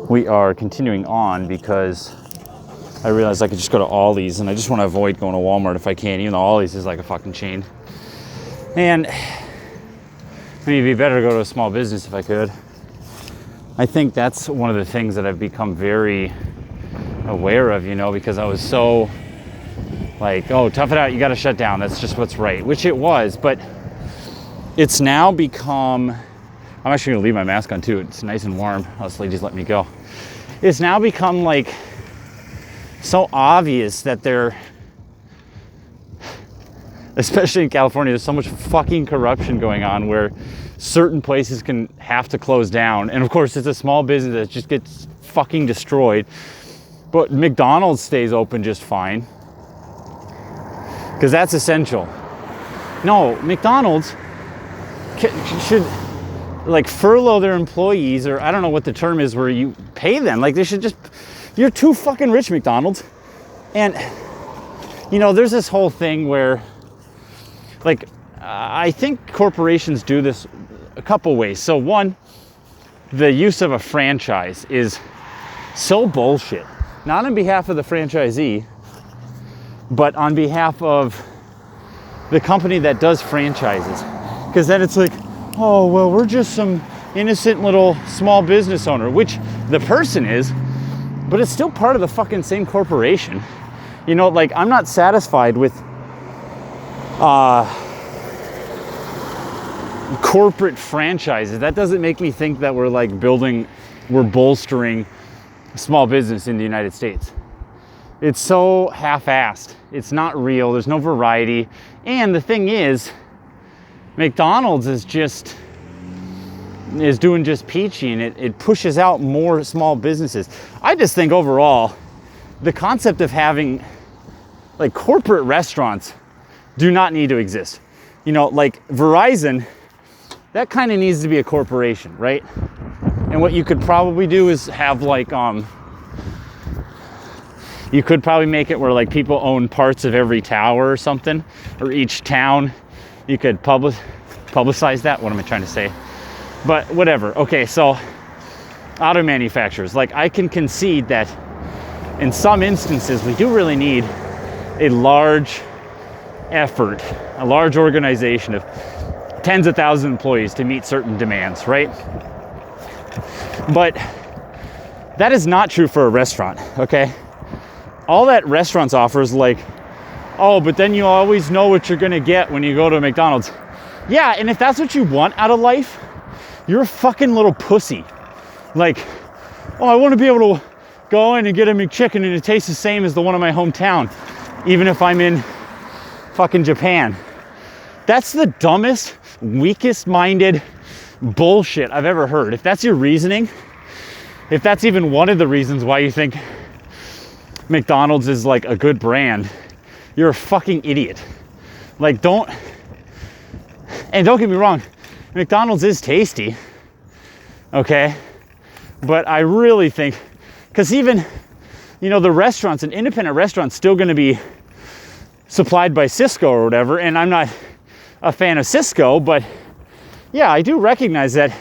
we are continuing on because I realized I could just go to Ollie's, and I just want to avoid going to Walmart if I can, even though Ollie's is like a fucking chain. And I mean, it'd be better to go to a small business if I could. I think that's one of the things that I've become very aware of, because I was so like, oh, tough it out, you got to shut down. That's just what's right, which it was. But it's now become, I'm actually going to leave my mask on too. It's nice and warm. This lady's let me go. It's now become like so obvious that especially in California, there's so much fucking corruption going on where certain places can have to close down. And of course, it's a small business that just gets fucking destroyed. But McDonald's stays open just fine, because that's essential. No, McDonald's should like furlough their employees, or I don't know what the term is where you pay them. Like, they should just, you're too fucking rich, McDonald's. And there's this whole thing where, like, I think corporations do this a couple ways. So one, the use of a franchise is so bullshit. Not on behalf of the franchisee, but on behalf of the company that does franchises. Because then it's like, oh, well, we're just some innocent little small business owner, which the person is, but it's still part of the fucking same corporation. Like, I'm not satisfied with corporate franchises. That doesn't make me think that we're like we're bolstering small business in the United States. It's so half-assed. It's not real. There's no variety. And the thing is, McDonald's is doing just peachy, and it pushes out more small businesses. I just think overall, the concept of having like corporate restaurants do not need to exist. Like Verizon, that kind of needs to be a corporation, right? And what you could probably do is have like, you could probably make it where like people own parts of every tower or something, or each town. You could publicize that. What am I trying to say? But whatever. Okay, so auto manufacturers, like, I can concede that in some instances we do really need a large effort, a large organization of tens of thousands of employees to meet certain demands, right? But that is not true for a restaurant, okay? All that restaurants offer is like, oh, but then you always know what you're gonna get when you go to a McDonald's. Yeah, and if that's what you want out of life, you're a fucking little pussy. Like, oh, I want to be able to go in and get a McChicken and it tastes the same as the one in my hometown, even if I'm in fucking Japan. That's the dumbest, weakest minded bullshit I've ever heard. If that's your reasoning, if that's even one of the reasons why you think McDonald's is like a good brand, you're a fucking idiot. Like, don't get me wrong, McDonald's is tasty, okay? But I really think, because even, the restaurants, an independent restaurant's still gonna be supplied by Cisco or whatever, and I'm not a fan of Cisco, but yeah, I do recognize that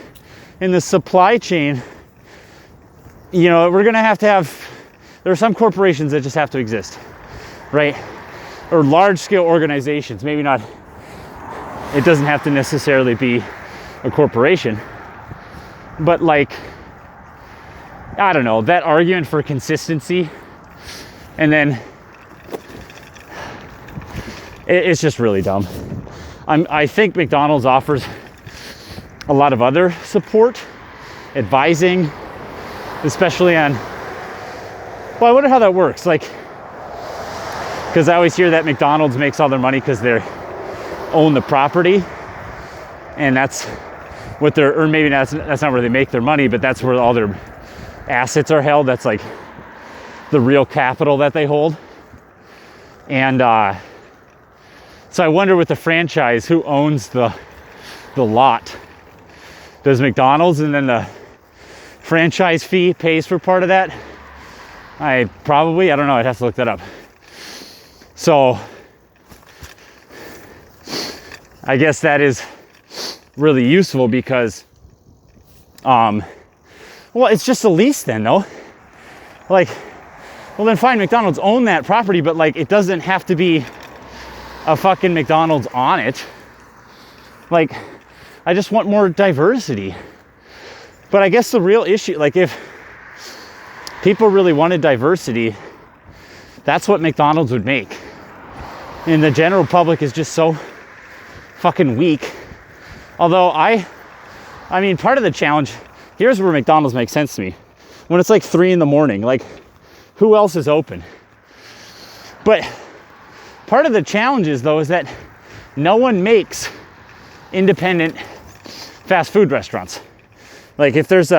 in the supply chain, we're gonna have, there are some corporations that just have to exist, right? Or large scale organizations, maybe not, it doesn't have to necessarily be a corporation, but like, I don't know, that argument for consistency, and then it's just really dumb. I think McDonald's offers a lot of other support, advising, especially on, well, I wonder how that works. Like, because I always hear that McDonald's makes all their money because they own the property, and that's what they're, or maybe that's not where they make their money, but that's where all their assets are held. That's like the real capital that they hold. And so I wonder with the franchise, who owns the lot? Does McDonald's, and then the franchise fee pays for part of that? I don't know, I'd have to look that up. So I guess that is really useful because Well, it's just a lease then, though. Like, well then fine, McDonald's own that property, but like it doesn't have to be a fucking McDonald's on it. Like, I just want more diversity. But I guess the real issue, like if people really wanted diversity, that's what McDonald's would make. And the general public is just so fucking weak. Although I mean, part of the challenge, here's where McDonald's makes sense to me. When it's like 3 a.m, like who else is open? But part of the challenge is though, is that no one makes independent fast food restaurants. Like if there's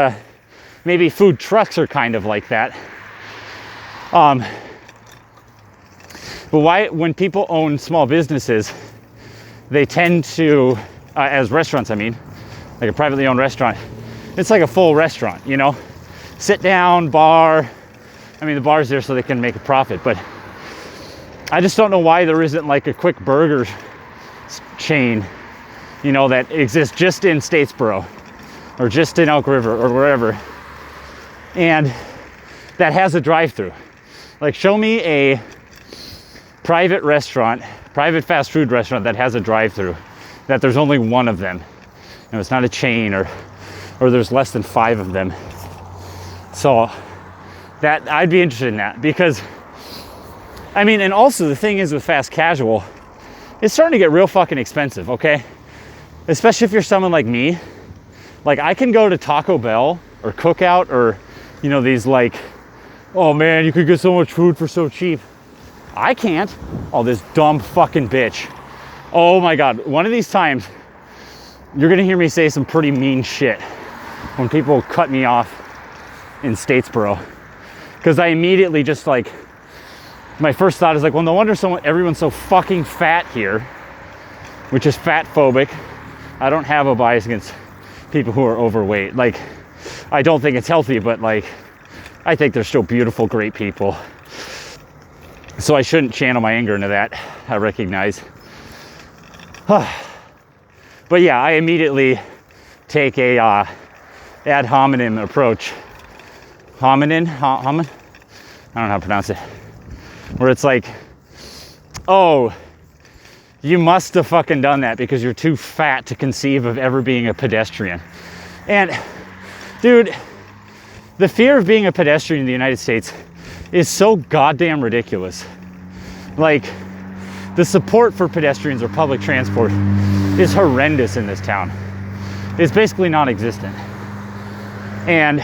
maybe food trucks are kind of like that. But why, when people own small businesses, they tend to, as restaurants, I mean, like a privately owned restaurant, it's like a full restaurant, you know? Sit down, bar. I mean, the bar's there so they can make a profit, but I just don't know why there isn't like a quick burger chain, you know, that exists just in Statesboro or just in Elk River or wherever, and that has a drive-through. Like, show me a private restaurant, private fast food restaurant that has a drive-through, that there's only one of them. You know, it's not a chain, or there's less than 5 of them. So that, I'd be interested in that, because I mean, and also the thing is with fast casual, it's starting to get real fucking expensive, okay? Especially if you're someone like me. Like, I can go to Taco Bell or Cookout or, you know, these like, oh man, you could get so much food for so cheap. I can't. Oh, this dumb fucking bitch. Oh my God, one of these times, you're gonna hear me say some pretty mean shit when people cut me off in Statesboro. Because I immediately just like, my first thought is like, well, no wonder everyone's so fucking fat here, which is fat phobic. I don't have a bias against people who are overweight. Like, I don't think it's healthy, but like, I think they're still beautiful, great people. So I shouldn't channel my anger into that, I recognize. But yeah, I immediately take a ad hominem approach. Hominin? I don't know how to pronounce it. Where it's like, oh, you must have fucking done that because you're too fat to conceive of ever being a pedestrian. And dude, the fear of being a pedestrian in the United States is so goddamn ridiculous. Like, the support for pedestrians or public transport is horrendous in this town. It's basically non-existent. And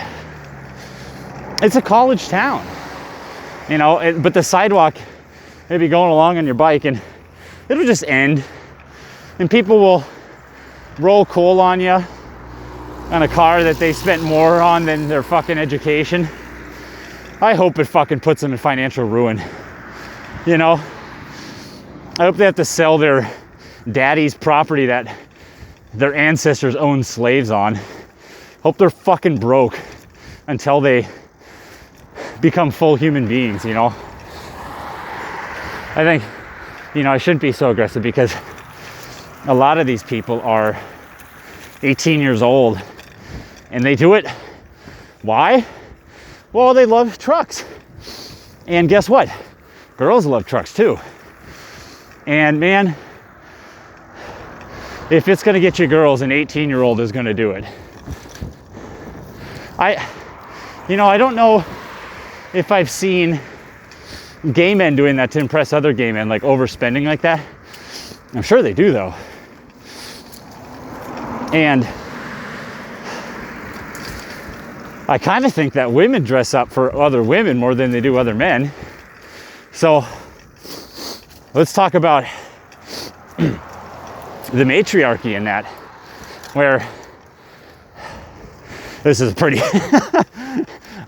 it's a college town, you know, but the sidewalk, maybe going along on your bike and it'll just end, and people will roll coal on you on a car that they spent more on than their fucking education. I hope it fucking puts them in financial ruin, you know? I hope they have to sell their daddy's property that their ancestors owned slaves on. Hope they're fucking broke until they become full human beings, you know? I think, you know, I shouldn't be so aggressive because a lot of these people are 18 years old and they do it. Why? Well, they love trucks. And guess what? Girls love trucks too. And man, if it's gonna get you girls, an 18-year-old is gonna do it. You know, I don't know if I've seen gay men doing that to impress other gay men, like overspending like that. I'm sure they do though. And I kind of think that women dress up for other women more than they do other men. So let's talk about the matriarchy in that, where this is pretty, I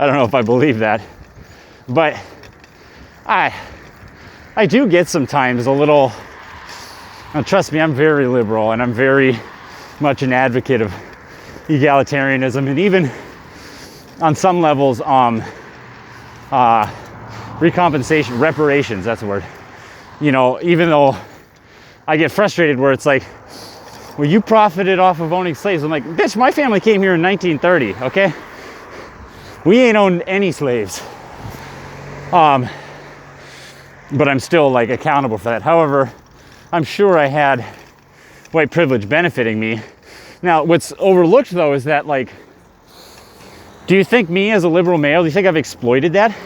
don't know if I believe that, but I do get sometimes a little, now trust me, I'm very liberal and I'm very much an advocate of egalitarianism, and even on some levels, reparations, that's the word. You know, even though I get frustrated where it's like, well, you profited off of owning slaves. I'm like, bitch, my family came here in 1930, okay? We ain't owned any slaves. But I'm still like accountable for that. However, I'm sure I had white privilege benefiting me. Now, what's overlooked though is that, like, do you think me as a liberal male, do you think I've exploited that?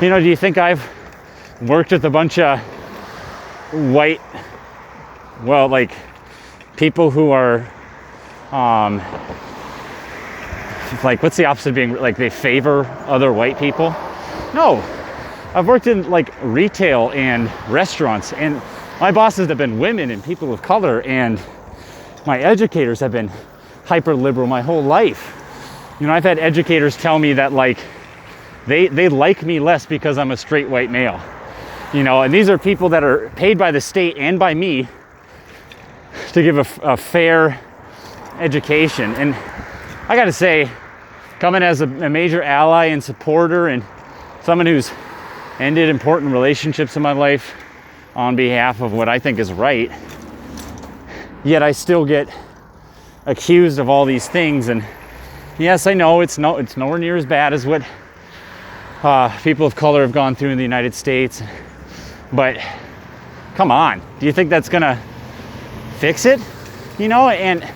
You know, do you think I've worked with a bunch of white, well, like, people who are, like, what's the opposite of being, like, they favor other white people? No. I've worked in, like, retail and restaurants, and my bosses have been women and people of color, and my educators have been hyper liberal my whole life. You know, I've had educators tell me that, like, they like me less because I'm a straight white male. You know, and these are people that are paid by the state and by me to give a fair education. And I gotta say, coming as a major ally and supporter and someone who's ended important relationships in my life on behalf of what I think is right, yet I still get accused of all these things. And yes, I know it's nowhere near as bad as what people of color have gone through in the United States, but come on, do you think that's gonna fix it? You know, and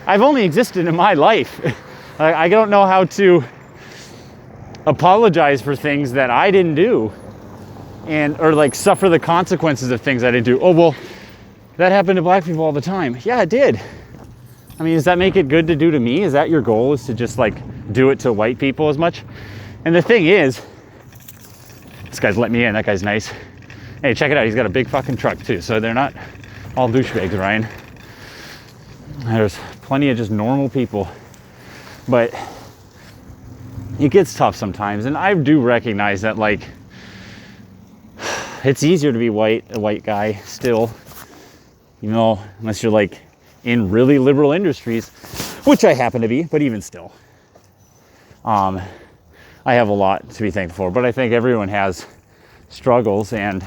I've only existed in my life. I don't know how to apologize for things that I didn't do, and or like suffer the consequences of things I didn't do. Oh, well, that happened to black people all the time. Yeah, it did. I mean, does that make it good to do to me? Is that your goal, is to just like do it to white people as much? And the thing is, this guy's let me in. That guy's nice. Hey, check it out. He's got a big fucking truck too. So they're not all douchebags, Ryan. There's plenty of just normal people. But it gets tough sometimes. And I do recognize that, like, it's easier to be a white guy still. You know, unless you're like in really liberal industries, which I happen to be, but even still. I have a lot to be thankful for, but I think everyone has struggles, and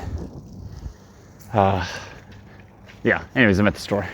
yeah, anyways, I'm at the store.